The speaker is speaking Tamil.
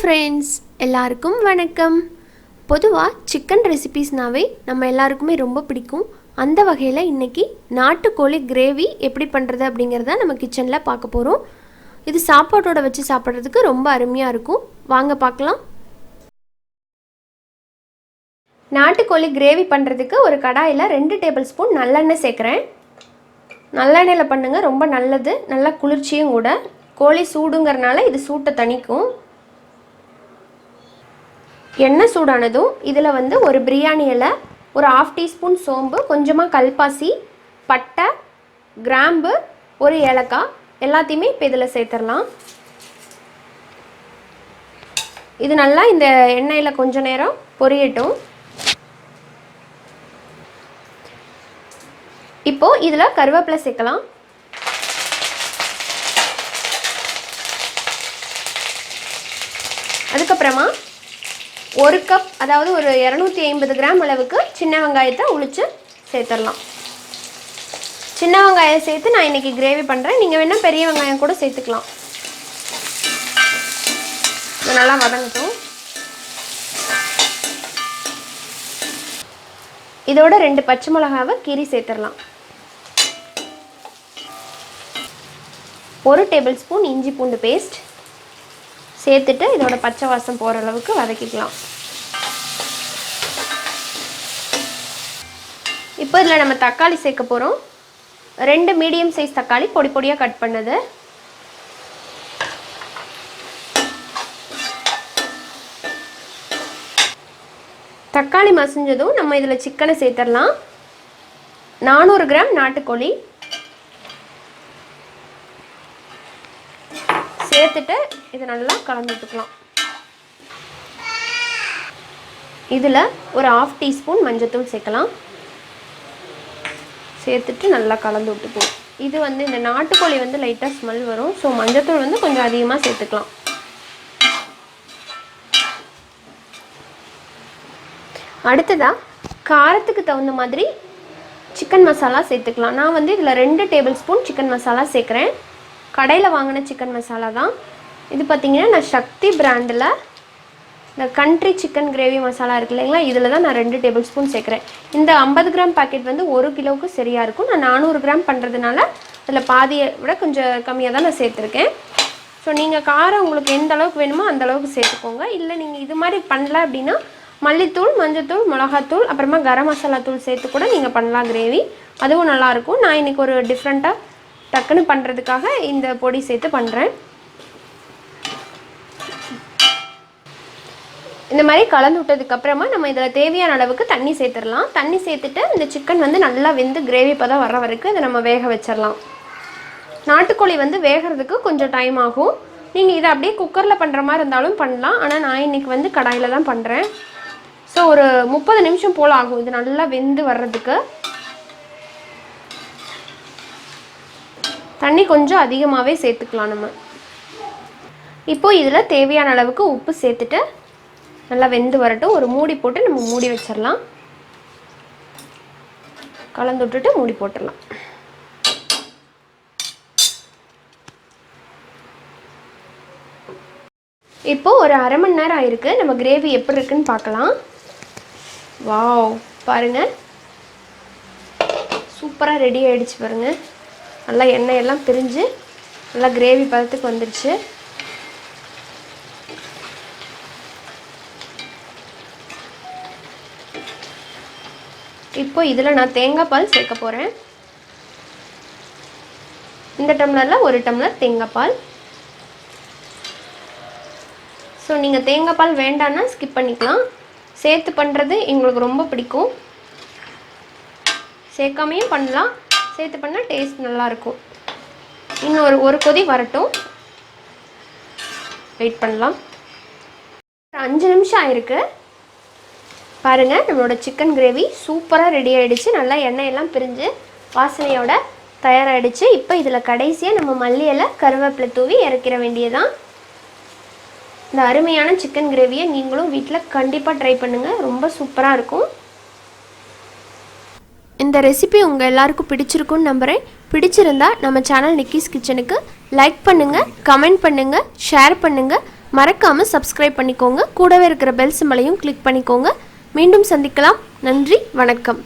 ஃப்ரெண்ட்ஸ், எல்லாருக்கும் வணக்கம். பொதுவாக சிக்கன் ரெசிபீஸ்னாவே நம்ம எல்லாருக்குமே ரொம்ப பிடிக்கும். அந்த வகையில் இன்றைக்கி நாட்டுக்கோழி கிரேவி எப்படி பண்ணுறது அப்படிங்கிறத நம்ம கிச்சனில் பார்க்க போகிறோம். இது சாப்பாட்டோட வச்சு சாப்பிட்றதுக்கு ரொம்ப அருமையாக இருக்கும். வாங்க பார்க்கலாம். நாட்டுக்கோழி கிரேவி பண்ணுறதுக்கு ஒரு கடாயில் 2 டேபிள் ஸ்பூன் நல்லெண்ணெய் சேர்க்குறேன். நல்லெண்ணெயில் பண்ணுங்கள், ரொம்ப நல்லது, நல்லா குளிர்ச்சியும் கூட. கோழி சூடுங்கிறனால இது சூட்டை தணிக்கும். எண்ணெய் சூடானதும் இதில் ஒரு பிரியாணி இலை, ஒரு 1/2 டீஸ்பூன் சோம்பு, கொஞ்சமாக கல்பாசி, பட்டை, கிராம்பு, ஒரு ஏலக்காய் எல்லாத்தையுமே இப்போ இதில் சேர்த்துடலாம். இது நல்லா இந்த எண்ணெயில் கொஞ்ச நேரம் பொரியட்டும். இப்போது இதில் கருவேப்பிலை சேர்க்கலாம். அதுக்கப்புறமா 1 கப், அதாவது ஒரு 250 கிராம் அளவுக்கு சின்ன வெங்காயத்தை உளித்து சேர்த்துடலாம். சின்ன வெங்காயம் சேர்த்து நான் இன்றைக்கி கிரேவி பண்ணுறேன். நீங்கள் வேணால் பெரிய வெங்காயம் கூட சேர்த்துக்கலாம். இது நல்லா வதங்கட்டும். இதோட 2 பச்சை மிளகாவை கீரி சேர்த்துடலாம். 1 டேபிள் ஸ்பூன் இஞ்சி பூண்டு பேஸ்ட் சேர்த்துட்டு இதோட பச்சை வாசம் போகிற அளவுக்கு வதக்கிக்கலாம். இப்போ இதில் நம்ம தக்காளி சேர்க்க போகிறோம். 2 மீடியம் சைஸ் தக்காளி பொடி பொடியாக கட் பண்ணது. தக்காளி மசிஞ்சதும் நம்ம இதில் சிக்கனை சேர்த்துடலாம். 400 கிராம் நாட்டுக்கோழி சேர்த்துட்டு இதை நல்லா கலந்து விட்டுக்கலாம். இதில் ஒரு 1/2 டீஸ்பூன் மஞ்சத்தூள் சேர்க்கலாம். சேர்த்துட்டு நல்லா கலந்து விட்டுப்போம். இது இந்த நாட்டுக்கோழி லைட்டாக ஸ்மெல் வரும். ஸோ மஞ்சத்தூள் கொஞ்சம் அதிகமாக சேர்த்துக்கலாம். அடுத்ததாக காரத்துக்கு தகுந்த மாதிரி சிக்கன் மசாலா சேர்த்துக்கலாம். நான் இதில் 2 டேபிள் ஸ்பூன் சிக்கன் மசாலா சேர்க்குறேன். கடையில் வாங்கின சிக்கன் மசாலா தான் இது. பார்த்திங்கன்னா நான் சக்தி பிராண்டில் இந்த கண்ட்ரி சிக்கன் கிரேவி மசாலா இருக்கு இல்லைங்களா, இதில் தான் நான் 2 டேபிள் ஸ்பூன் சேர்க்குறேன். இந்த 50 கிராம் பாக்கெட் 1 கிலோவுக்கு சரியாக இருக்கும். நான் 400 கிராம் பண்ணுறதுனால அதில் பாதியை விட கொஞ்சம் கம்மியாக தான் நான் சேர்த்துருக்கேன். ஸோ நீங்கள் காரம் உங்களுக்கு எந்த அளவுக்கு வேணுமோ அந்த அளவுக்கு சேர்த்துக்கோங்க. இல்லை நீங்கள் இது மாதிரி பண்ணல அப்படின்னா மல்லித்தூள், மஞ்சத்தூள், மிளகாத்தூள், அப்புறமா கரம் மசாலா தூள் சேர்த்து கூட நீங்கள் பண்ணலாம் கிரேவி. அதுவும் நல்லாயிருக்கும். நான் இன்றைக்கி ஒரு டிஃப்ரெண்ட்டாக டக்குன்னு பண்ணுறதுக்காக இந்த பொடி சேர்த்து பண்ணுறேன். இந்த மாதிரி கலந்து விட்டதுக்கப்புறமா நம்ம இதில் தேவையான அளவுக்கு தண்ணி சேர்த்துடலாம். தண்ணி சேர்த்துட்டு இந்த சிக்கன் நல்லா வெந்து கிரேவி பதம் வர வரைக்கும் இதை நம்ம வேக வச்சிடலாம். நாட்டுக்கோழி வேகிறதுக்கு கொஞ்சம் டைம் ஆகும். நீங்கள் இதை அப்படியே குக்கரில் பண்ணுற மாதிரி இருந்தாலும் பண்ணலாம். ஆனால் நான் இன்றைக்கி கடாயில் தான் பண்ணுறேன். ஸோ ஒரு 30 நிமிஷம் போல் ஆகும் இது நல்லா வெந்து வர்றதுக்கு. தண்ணி கொஞ்சம் அதிகமாகவே சேர்த்துக்கலாம் நம்ம. இப்போது இதில் தேவையான அளவுக்கு உப்பு சேர்த்துட்டு நல்லா வெந்து வரட்டும். ஒரு மூடி போட்டு நம்ம மூடி வச்சிடலாம். கலந்து விட்டுட்டு மூடி போட்டுடலாம். இப்போது ஒரு அரை மணி நேரம் ஆயிருக்கு. நம்ம கிரேவி எப்படி இருக்குன்னு பார்க்கலாம். வாவ், பாருங்கள், சூப்பராக ரெடி ஆகிடுச்சு பாருங்கள். நல்லா எண்ணெயெல்லாம் பிரிஞ்சு நல்லா கிரேவி பதத்துக்கு வந்துடுச்சு. இப்போ இதில் நான் தேங்காய் பால் சேர்க்க போகிறேன். இந்த டம்ளரில் 1 டம்ளர் தேங்காய் பால். ஸோ நீங்கள் தேங்காய் பால் வேண்டான்னா ஸ்கிப் பண்ணிக்கலாம். சேர்த்து பண்ணுறது எங்களுக்கு ரொம்ப பிடிக்கும். சேர்க்காமையும் பண்ணலாம், சேர்த்து பண்ணால் டேஸ்ட் நல்லாயிருக்கும். இன்னும் ஒரு கொதி வரட்டும், வெயிட் பண்ணலாம். 5 நிமிஷம் ஆயிருக்கு பாருங்கள். நம்மளோட சிக்கன் கிரேவி சூப்பராக ரெடி ஆகிடுச்சு. நல்லா எண்ணெயெல்லாம் பிரிஞ்சு வாசனையோட தயாராகிடுச்சு. இப்போ இதில் கடைசியாக நம்ம மல்லி இலை, கருவேப்பிலை தூவி இறக்கிற வேண்டியதான். இந்த அருமையான சிக்கன் கிரேவியை நீங்களும் வீட்டில் கண்டிப்பாக ட்ரை பண்ணுங்கள். ரொம்ப சூப்பராக இருக்கும். இந்த ரெசிபி உங்கள் எல்லாருக்கும் பிடிச்சிருக்குன்னு நம்புகிறேன். பிடிச்சிருந்தா நம்ம சேனல் நிக்கிஸ் கிச்சனுக்கு லைக் பண்ணுங்கள், கமெண்ட் பண்ணுங்கள், ஷேர் பண்ணுங்கள். மறக்காமல் சப்ஸ்கிரைப் பண்ணிக்கோங்க. கூடவே இருக்கிற பெல் சிம்பலையும் கிளிக் பண்ணிக்கோங்க. மீண்டும் சந்திக்கலாம். நன்றி, வணக்கம்.